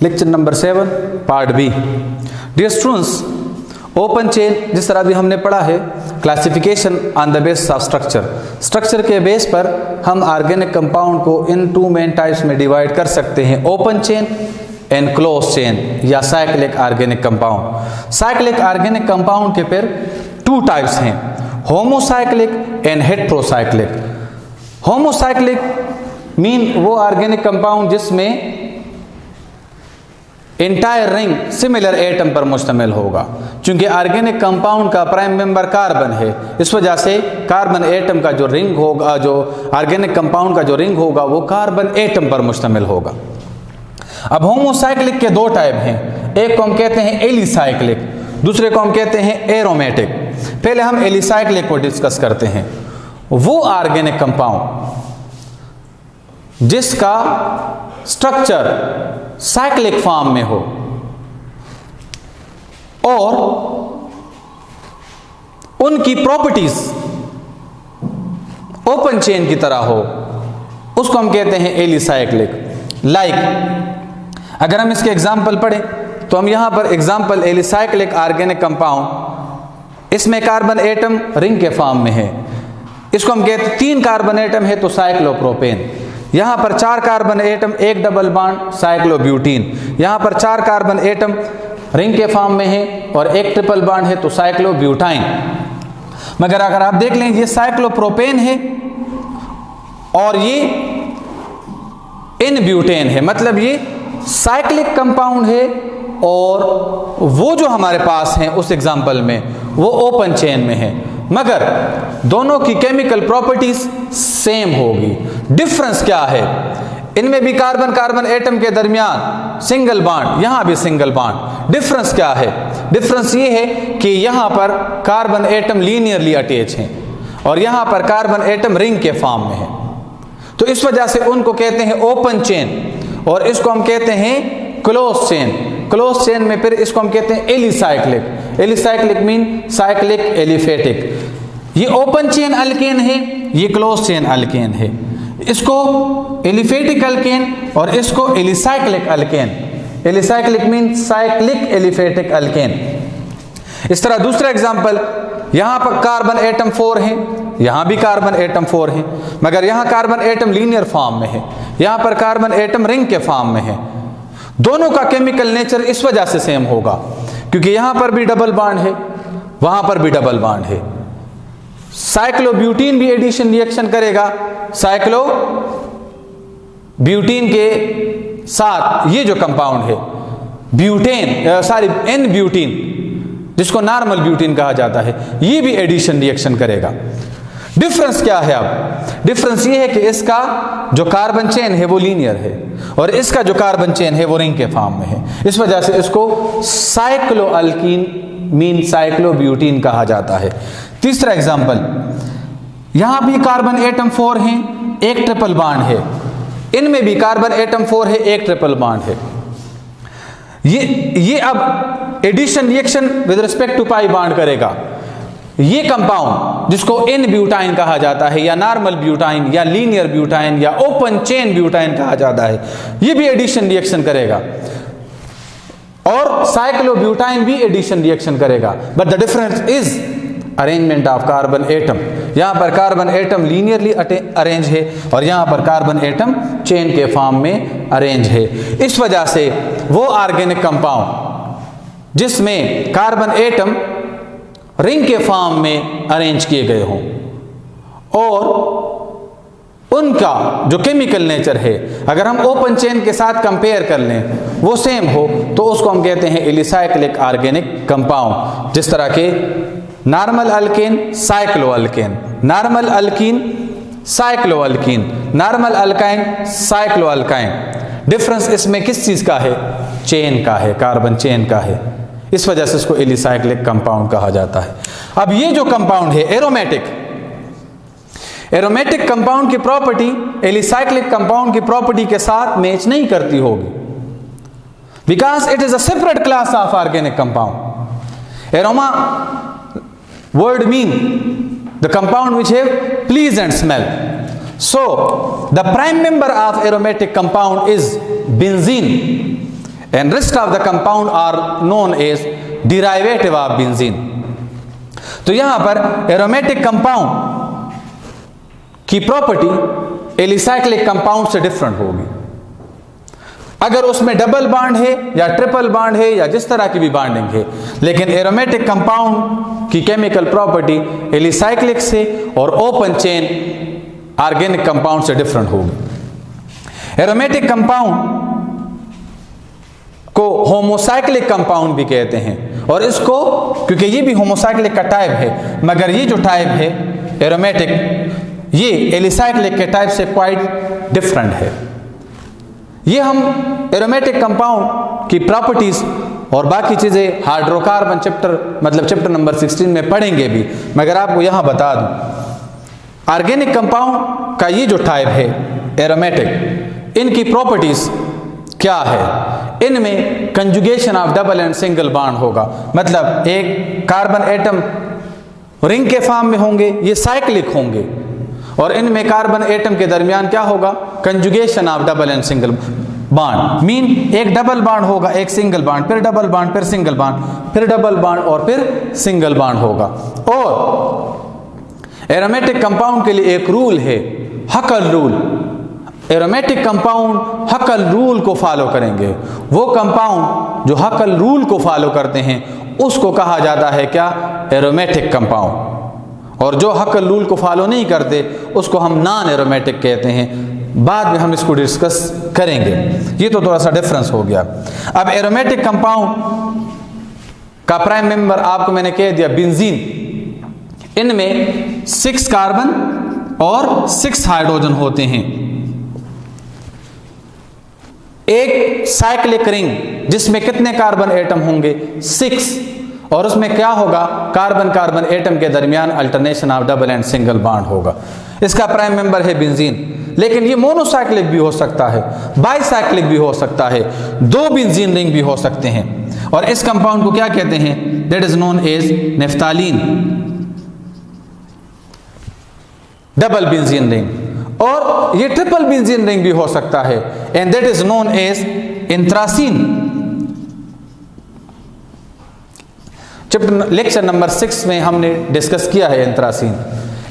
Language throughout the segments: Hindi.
Lecture number 7 part B. Dear students, open chain जिस तरह भी हमने पढ़ा है, classification on the basis of structure, structure के बेस पर हम ऑर्गेनिक कंपाउंड को इन टू मेन टाइप्स में डिवाइड कर सकते हैं, open chain and close chain या cyclic organic compound. Cyclic organic compound के फिर टू टाइप्स हैं, homocyclic and heterocyclic. Homocyclic mean वो ऑर्गेनिक कंपाउंड जिसमें इंटायर रिंग सिमिलर एटम पर मुश्तमिल होगा। चूंकि ऑर्गेनिक कंपाउंड का प्राइम मेंबर कार्बन है, इस वजह से कार्बन एटम का जो रिंग होगा, जो ऑर्गेनिक कंपाउंड का जो रिंग होगा वो कार्बन एटम पर मुश्तमिल होगा। अब होमोसाइक्लिक के दो टाइप हैं, एक को हम कहते हैं एलिसाइक्लिक, दूसरे को हम कहते हैं एरोमेटिक। पहले हम एलिसाइक्लिक को डिस्कस करते हैं। वो ऑर्गेनिक कंपाउंड जिसका स्ट्रक्चर साइक्लिक फॉर्म में हो और उनकी प्रॉपर्टीज ओपन चेन की तरह हो, उसको हम कहते हैं एलिसाइक्लिक। लाइक अगर हम इसके एग्जाम्पल पढ़ें तो हम यहां पर एग्जाम्पल एलिसाइक्लिक ऑर्गेनिक कंपाउंड, इसमें कार्बन एटम रिंग के फॉर्म में है, इसको हम कहते हैं 3 कार्बन एटम है तो साइक्लोप्रोपेन। यहां पर 4 कार्बन एटम, 1 डबल बॉन्ड साइक्लोब्यूटीन। यहां पर 4 कार्बन एटम रिंग के फॉर्म में है और 1 ट्रिपल बॉन्ड है तो साइक्लोब्यूटाइन। मगर अगर आप देख लें ये साइक्लोप्रोपेन है और ये इन ब्यूटेन है, मतलब ये साइक्लिक कंपाउंड है और वो जो हमारे पास है उस एग्जाम्पल में वो ओपन चेन में है, मगर दोनों की केमिकल प्रॉपर्टीज सेम होगी। डिफरेंस क्या है, इनमें भी कार्बन कार्बन एटम के दरमियान सिंगल बॉन्ड, यहां भी सिंगल बॉन्ड। डिफरेंस क्या है, डिफरेंस ये है कि यहां पर कार्बन एटम लीनियरली अटैच हैं और यहां पर कार्बन एटम रिंग के फॉर्म में है, तो इस वजह से उनको कहते हैं ओपन चेन और इसको हम कहते हैं क्लोज चेन। क्लोज चेन में फिर इसको हम कहते हैं alicyclic. Alicyclic mean cyclic aliphatic. ये ओपन चेन अल्केन है, ये क्लोज चेन अल्केन है, इसको एलिफेटिक अल्केन और इसको alicyclic alkane. Alicyclic mean cyclic aliphatic alkane. इस तरह दूसरा एग्जांपल, यहां पर कार्बन एटम 4 है, यहां भी कार्बन एटम 4 है, मगर यहां कार्बन एटम लीनियर फॉर्म में है, यहां पर कार्बन एटम रिंग के फॉर्म में है। दोनों का केमिकल नेचर इस वजह से सेम होगा क्योंकि यहां पर भी डबल बॉन्ड है, वहां पर भी डबल बॉन्ड है। साइक्लोब्यूटीन भी एडिशन रिएक्शन करेगा साइक्लोब्यूटीन के साथ, ये जो कंपाउंड है ब्यूटेन एन ब्यूटीन जिसको नॉर्मल ब्यूटीन कहा जाता है, ये भी एडिशन रिएक्शन करेगा। डिफरेंस क्या है, अब डिफरेंस ये है कि इसका जो कार्बन चेन है वो लीनियर है और इसका जो कार्बन चेन है वो रिंग के फॉर्म में है, इस वजह से इसको साइक्लोअल्कीन मीन साइक्लोब्यूटीन कहा जाता है। तीसरा एग्जांपल, यहां भी कार्बन एटम 4 हैं, 1 ट्रिपल बॉन्ड है, इनमें भी कार्बन एटम 4 है, 1 ट्रिपल बॉन्ड है। ये अब addition reaction with respect to pi bond करेगा। ये कंपाउंड जिसको इन ब्यूटाइन कहा जाता है या नॉर्मल ब्यूटाइन या लीनियर ब्यूटाइन या ओपन चेन ब्यूटाइन कहा जाता है, ये भी एडिशन रिएक्शन करेगा और साइक्लोब्यूटाइन भी एडिशन रिएक्शन करेगा। But the difference is arrangement of carbon atom. यहां पर कार्बन एटम लीनियरली अरेंज है और यहां पर कार्बन एटम चेन के फॉर्म में अरेंज है। इस वजह से वो ऑर्गेनिक कंपाउंड जिसमें कार्बन एटम रिंग के फॉर्म में अरेंज किए गए हों और उनका जो केमिकल नेचर है अगर हम ओपन चेन के साथ कंपेयर कर लें वो सेम हो, तो उसको हम कहते हैं एलिसाइक्लिक ऑर्गेनिक कंपाउंड। जिस तरह के normal alkane cycloalkane, normal alkene cycloalkene, normal alkyne cycloalkyne. Difference इसमें किस चीज का है, चेन का है, कार्बन चेन का है, इस वजह से इसको एलिसाइक्लिक कंपाउंड कहा जाता है। अब ये जो कंपाउंड है एरोमेटिक, एरोमेटिक कंपाउंड की प्रॉपर्टी एलिसाइक्लिक कंपाउंड की प्रॉपर्टी के साथ मैच नहीं करती होगी, because it is a separate class of organic compound. Aroma word mean the compound which have pleasant smell. So the prime member of aromatic compound is benzene. and rest of the compound are known as derivative of benzene। तो यहां पर एरोमेटिक कंपाउंड की प्रॉपर्टी एलिसाइक्लिक कंपाउंड से डिफरेंट होगी। अगर उसमें डबल बॉन्ड है या ट्रिपल बॉन्ड है या जिस तरह की भी बॉन्डिंग है, लेकिन एरोमेटिक कंपाउंड की केमिकल प्रॉपर्टी एलिसाइक्लिक से और ओपन चेन ऑर्गेनिक कंपाउंड से डिफरेंट होगी। एरोमेटिक कंपाउंड को होमोसाइक्लिक कंपाउंड भी कहते हैं, और इसको क्योंकि ये भी होमोसाइक्लिक का टाइप है, मगर ये जो टाइप है एरोमेटिक, ये एलिसाइक्लिक के टाइप से क्वाइट डिफरेंट है। ये हम एरोमेटिक कंपाउंड की प्रॉपर्टीज और बाकी चीज़ें हाइड्रोकार्बन चैप्टर नंबर 16 में पढ़ेंगे भी, मगर आपको यहाँ बता दूँ ऑर्गेनिक कंपाउंड का ये जो टाइप है एरोमेटिक, इनकी प्रॉपर्टीज क्या है। इनमें conjugation of double and single bond होगा, मतलब एक कार्बन एटम रिंग के फॉर्म में होंगे, ये साइक्लिक होंगे, और इनमें कार्बन एटम के दरमियान क्या होगा, conjugation of double and single bond. Mean एक डबल बॉन्ड होगा, एक सिंगल बॉन्ड, फिर डबल बॉन्ड, फिर सिंगल बॉन्ड, फिर डबल बॉन्ड और फिर सिंगल बॉन्ड होगा। और एरोमेटिक कंपाउंड के लिए एक रूल है, हकल रूल। एरोमेटिक कंपाउंड हकल रूल को फॉलो करेंगे। वो कंपाउंड जो हकल रूल को फॉलो करते हैं उसको कहा जाता है क्या, एरोमेटिक कंपाउंड, और जो हकल रूल को फॉलो नहीं करते उसको हम नॉन एरोमेटिक कहते हैं। बाद में हम इसको डिस्कस करेंगे। ये तो थोड़ा सा डिफरेंस हो गया। अब एरोमेटिक कंपाउंड का प्राइम मेंबर आपको मैंने कह दिया बेंजीन। इनमें 6 कार्बन और 6 हाइड्रोजन होते हैं। एक साइक्लिक रिंग जिसमें कितने कार्बन एटम होंगे, 6, और उसमें क्या होगा, कार्बन कार्बन एटम के दरमियान alternation of double and single bond होगा। इसका प्राइम मेंबर है बेंजीन। लेकिन ये मोनोसाइक्लिक भी हो सकता है, बाईसाइक्लिक भी हो सकता है, 2 बेंजीन रिंग भी हो सकते हैं। और इस कंपाउंड को क्या कहते हैं, that is known as naphthalene double benzene ring. और ये ट्रिपल बेंजीन रिंग भी हो सकता है, and that is known as anthracene. Chapter lecture number 6 में हमने डिस्कस किया है एंथ्रासीन।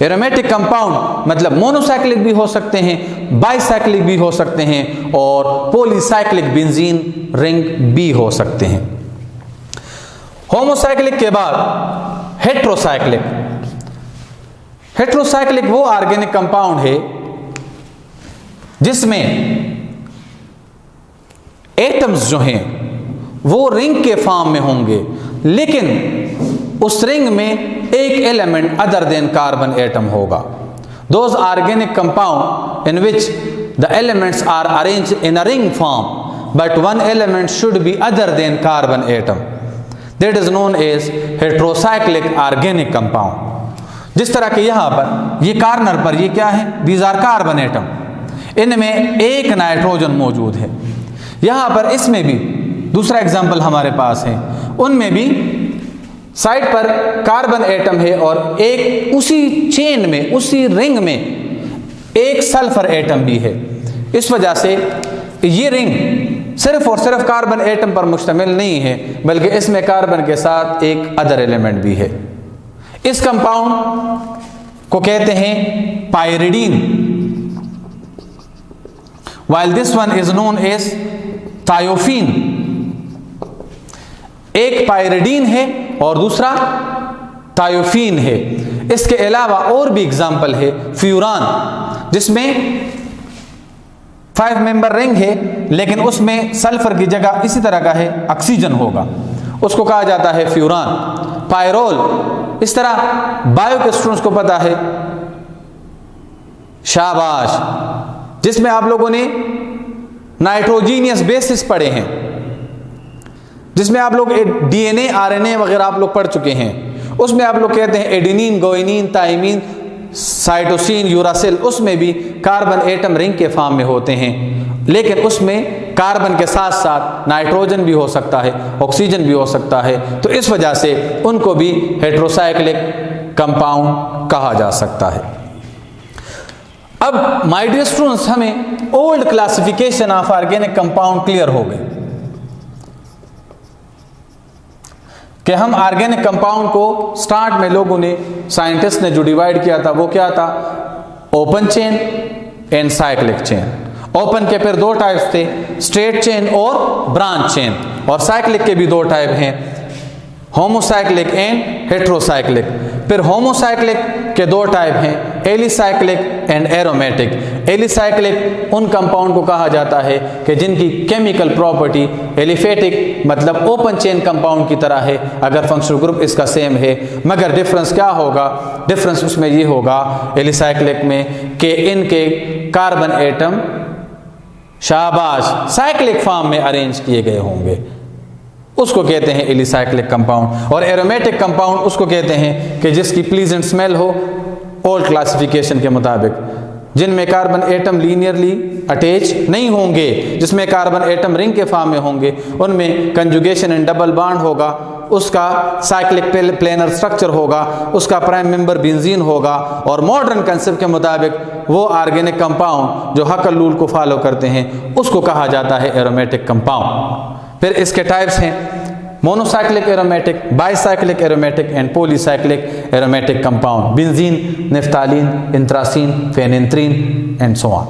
एरोमेटिक कंपाउंड मतलब मोनोसाइक्लिक भी हो सकते हैं, बाईसाइक्लिक भी हो सकते हैं, और पॉलीसाइक्लिक बेंजीन रिंग भी हो सकते हैं। होमोसाइक्लिक के बाद हेट्रोसाइक्लिक। हेट्रोसाइक्लिक वो ऑर्गेनिक कंपाउंड है जिसमें एटम्स जो हैं वो रिंग के फॉर्म में होंगे, लेकिन उस रिंग में एक element other than carbon atom होगा। Those organic compound in which the elements are arranged in a ring form but one element should be other than carbon atom, that is known as heterocyclic organic compound. जिस तरह के यहाँ पर ये कॉर्नर पर ये क्या है, दीज आर कार्बन एटम, इनमें एक नाइट्रोजन मौजूद है। यहाँ पर इसमें भी दूसरा एग्जाम्पल हमारे पास है, उनमें भी साइड पर कार्बन एटम है और एक उसी चेन में, उसी रिंग में एक सल्फर एटम भी है। इस वजह से ये रिंग सिर्फ और सिर्फ कार्बन एटम पर मुश्तमिल नहीं है, बल्कि इसमें कार्बन के साथ एक अदर एलिमेंट भी है। इस कंपाउंड को कहते हैं pyridine, while this one is known as thiophene. एक पायरिडीन है और दूसरा थायोफीन है। इसके अलावा और भी एग्जाम्पल है, फ्यूरान जिसमें 5 मेंबर रिंग है, लेकिन उसमें सल्फर की जगह इसी तरह का है ऑक्सीजन होगा, उसको कहा जाता है फ्यूरान। पायरोल, इस तरह बायो के स्टूडेंट्स को पता है शाबाश, जिसमें आप लोगों ने नाइट्रोजीनियस बेसिस पढ़े हैं, जिसमें आप लोग डीएनए आरएनए वगैरह आप लोग पढ़ चुके हैं। उसमें आप लोग कहते हैं adenine, guanine, thymine, cytosine, uracil, उसमें भी कार्बन एटम रिंग के फॉर्म में होते हैं, लेकिन उसमें कार्बन के साथ साथ नाइट्रोजन भी हो सकता है, ऑक्सीजन भी हो सकता है। तो इस वजह से उनको भी हेट्रोसाइक्लिक कंपाउंड कहा जा सकता है। अब माय डियर स्टूडेंट्स, हमें old classification of organic compound clear हो गए। कि हम ऑर्गेनिक कंपाउंड को स्टार्ट में लोगों ने, साइंटिस्ट ने जो डिवाइड किया था वो क्या था, open chain and cyclic chain. Open के फिर दो टाइप्स थे, स्ट्रेट चेन और ब्रांच चेन, और साइक्लिक के भी दो टाइप हैं, होमोसाइक्लिक एंड हेट्रोसाइक्लिक। फिर होमोसाइक्लिक के दो टाइप हैं, एलिसाइक्लिक एंड एरोमेटिक। एलिसाइक्लिक उन कंपाउंड को कहा जाता है कि जिनकी केमिकल प्रॉपर्टी एलिफेटिक मतलब ओपन चेन कंपाउंड की तरह है, अगर फंक्शनल ग्रुप इसका सेम है, मगर डिफरेंस क्या होगा, डिफरेंस उसमें ये होगा एलिसाइक्लिक में कि इनके कार्बन एटम शाबाश साइक्लिक फॉर्म में अरेंज किए गए होंगे, उसको कहते हैं एलिसाइक्लिक कंपाउंड। और एरोमेटिक कंपाउंड उसको कहते हैं कि जिसकी प्लीजेंट स्मेल हो ओल्ड क्लासिफिकेशन के मुताबिक, जिनमें कार्बन एटम लीनियरली अटैच नहीं होंगे, जिसमें कार्बन एटम रिंग के फॉर्म में होंगे, उनमें कंजुगेशन एंड डबल बॉन्ड होगा, उसका साइक्लिक प्लेनर स्ट्रक्चर होगा, उसका प्राइम मेंबर बेंजीन होगा, और मॉडर्न कंसेप्ट के मुताबिक वो ऑर्गेनिक कंपाउंड जो हकल रूल को फॉलो करते हैं उसको कहा जाता है एरोमेटिक कंपाउंड। फिर इसके टाइप्स हैं monocyclic aromatic, bicyclic aromatic and polycyclic aromatic compound, benzene, naphthalene, anthracene, phenanthrene and so on.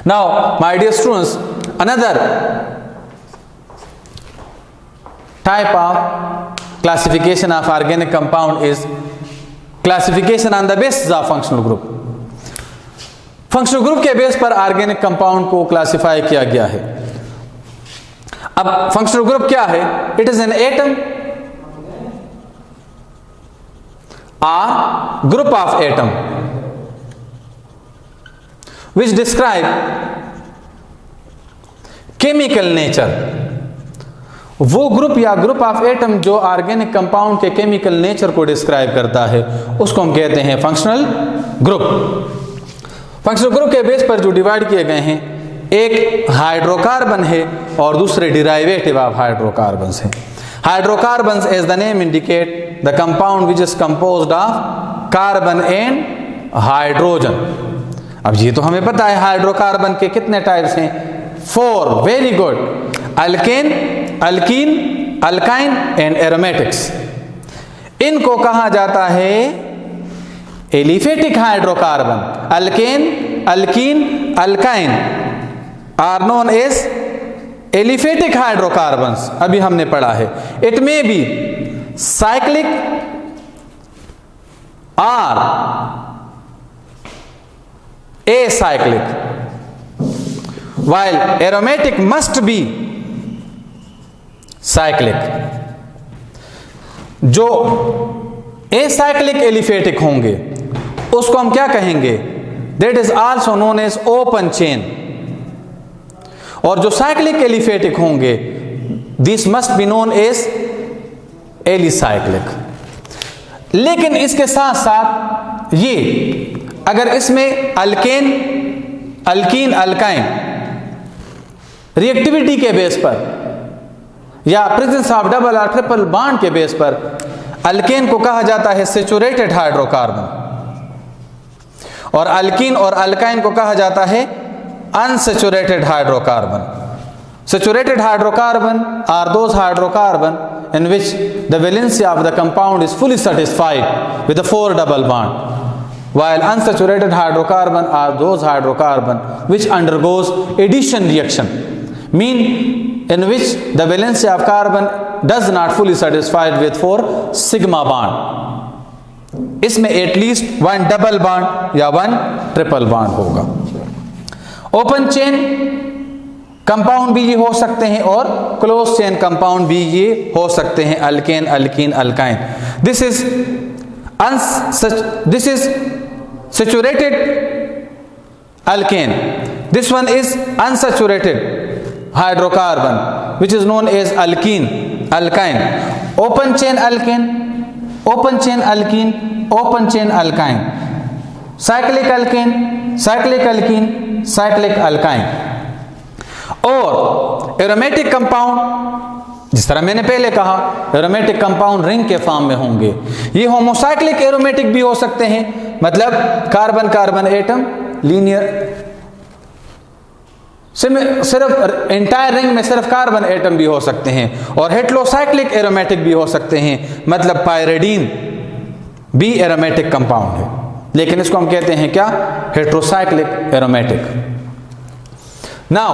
Now my dear students, another type of classification of organic compound is classification on the basis of functional group। Functional group के बेस पर ऑर्गेनिक कंपाउंड को क्लासिफाई किया गया है। अब फंक्शनल ग्रुप क्या है, it is an atom or group of atom which describe chemical nature। वो ग्रुप या ग्रुप ऑफ एटम जो ऑर्गेनिक कंपाउंड के केमिकल नेचर को डिस्क्राइब करता है उसको हम कहते हैं फंक्शनल ग्रुप। फंक्शनल ग्रुप के बेस पर जो डिवाइड किए गए हैं, एक हाइड्रोकार्बन है और दूसरे डिराइवेटिव ऑफ हाइड्रोकार्बन्स है। Hydrocarbons as the name indicate the compound which is composed of carbon and hydrogen. अब ये तो हमें पता है हाइड्रोकार्बन के कितने टाइप्स हैं, 4, very good, alkane, alkene, alkyne and aromatics. इनको कहा जाता है aliphatic hydrocarbon. Alkane, alkene, alkyne are known as aliphatic hydrocarbons, अभी हमने पढ़ा है। It may be cyclic or acyclic, while aromatic must be cyclic। जो acyclic एलिफेटिक होंगे उसको हम क्या कहेंगे, that is also known as open chain। और जो साइक्लिक एलिफेटिक होंगे this must be known as alicyclic. लेकिन इसके साथ साथ ये अगर इसमें अल्केन, अल्कीन, अल्काइन रिएक्टिविटी के बेस पर या प्रेजेंस ऑफ डबल और ट्रिपल बॉन्ड के बेस पर अल्केन को कहा जाता है सैचुरेटेड हाइड्रोकार्बन और अल्कीन और अल्काइन को कहा जाता है unsaturated hydrocarbon. Saturated hydrocarbon are those hydrocarbon in which the valency of the compound is fully satisfied with the 4 double bond, while unsaturated hydrocarbon are those hydrocarbon which undergoes addition reaction, mean in which the valency of carbon does not fully satisfied with 4 sigma bond। इसमें at least 1 double bond या 1 triple bond होगा। ओपन चेन कंपाउंड भी ये हो सकते हैं और क्लोज चेन कंपाउंड भी ये हो सकते हैं, alkane, alkene, alkyne. This is saturated alkane, this one is unsaturated hydrocarbon which is known as alkene, alkyne. Open chain alkane, open chain alkene, open chain alkyne, cyclic alkane, cyclic alkene, cyclic alkyne. और एरोमेटिक कंपाउंड जिस तरह मैंने पहले कहा एरोमेटिक कंपाउंड रिंग के फॉर्म में होंगे। ये होमोसाइक्लिक एरोमेटिक भी हो सकते हैं, मतलब कार्बन कार्बन एटम लीनियर सिर्फ एंटायर रिंग में सिर्फ कार्बन एटम भी हो सकते हैं, और हेटेरोसाइक्लिक एरोमेटिक भी हो सकते हैं, मतलब पायरिडीन भी एरोमेटिक कंपाउंड है, लेकिन इसको हम कहते हैं क्या, heterocyclic aromatic. Now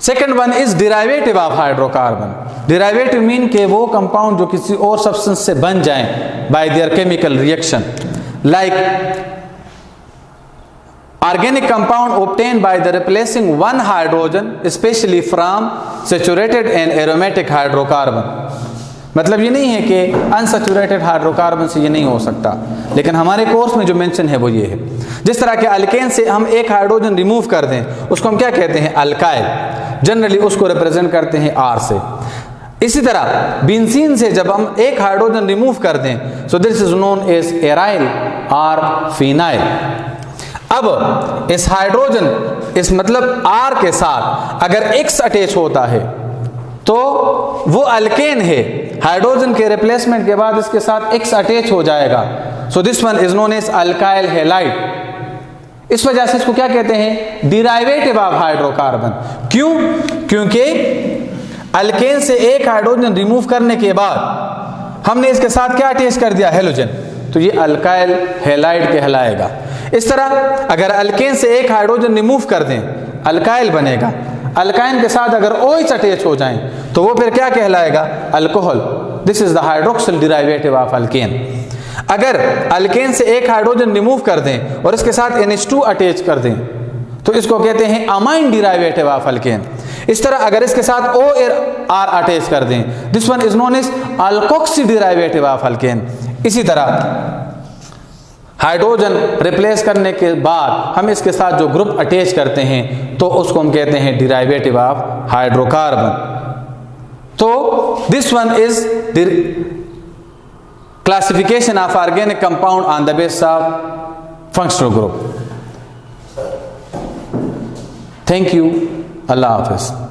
second one is derivative of hydrocarbon. Derivative mean के वो कंपाउंड जो किसी और सब्सटेंस से बन जाएं bye there chemical reaction, like organic compound obtained by the replacing one hydrogen especially from saturated and aromatic hydrocarbon। मतलब ये नहीं है कि अनसैचुरेटेड हाइड्रोकार्बन से ये नहीं हो सकता, लेकिन हमारे कोर्स में जो मेंशन है वो ये है। जिस तरह के अल्केन से हम एक हाइड्रोजन रिमूव कर दें उसको हम क्या कहते हैं, अल्काइल, जनरली उसको रिप्रेजेंट करते हैं R से। इसी तरह बेंजीन से जब हम एक हाइड्रोजन रिमूव कर दें so this is known as aryl और फिनाइल। अब इस हाइड्रोजन, इस मतलब R के साथ अगर X अटैच होता है तो वो अल्केन है, हाइड्रोजन के रिप्लेसमेंट के बाद इसके साथ X अटैच हो जाएगा, so this one is known as alkyl halide. इस वजह से इसको क्या कहते हैं, डिराइवेटिव ऑफ हाइड्रोकार्बन। क्यों, क्योंकि अल्केन से एक हाइड्रोजन रिमूव करने के बाद हमने इसके साथ क्या अटैच कर दिया, हेलोजन, तो ये अल्काइल हैलाइड कहलाएगा। इस तरह अगर अल्केन से एक हाइड्रोजन रिमूव कर दें अल्काइल बनेगा, अल्काइन के साथ अगर OH अटैच हो जाएं तो वो फिर क्या कहलाएगा, alcohol. This is the hydroxyl derivative of alkane. अगर अल्केन से एक हाइड्रोजन रिमूव कर दें और इसके साथ NH2 अटैच कर दें तो इसको कहते हैं अमाइन डिराइवेटिव ऑफ अल्केन। इस तरह अगर इसके साथ OR अटैच कर दें, this one is known as alkoxy derivative of alkane. इसी तरह हाइड्रोजन रिप्लेस करने के बाद हम इसके साथ जो ग्रुप अटैच करते हैं तो उसको हम कहते हैं डिराइवेटिव ऑफ हाइड्रोकार्बन। तो this one is classification of organic compound on the basis of functional group. Thank you, Allah Hafiz.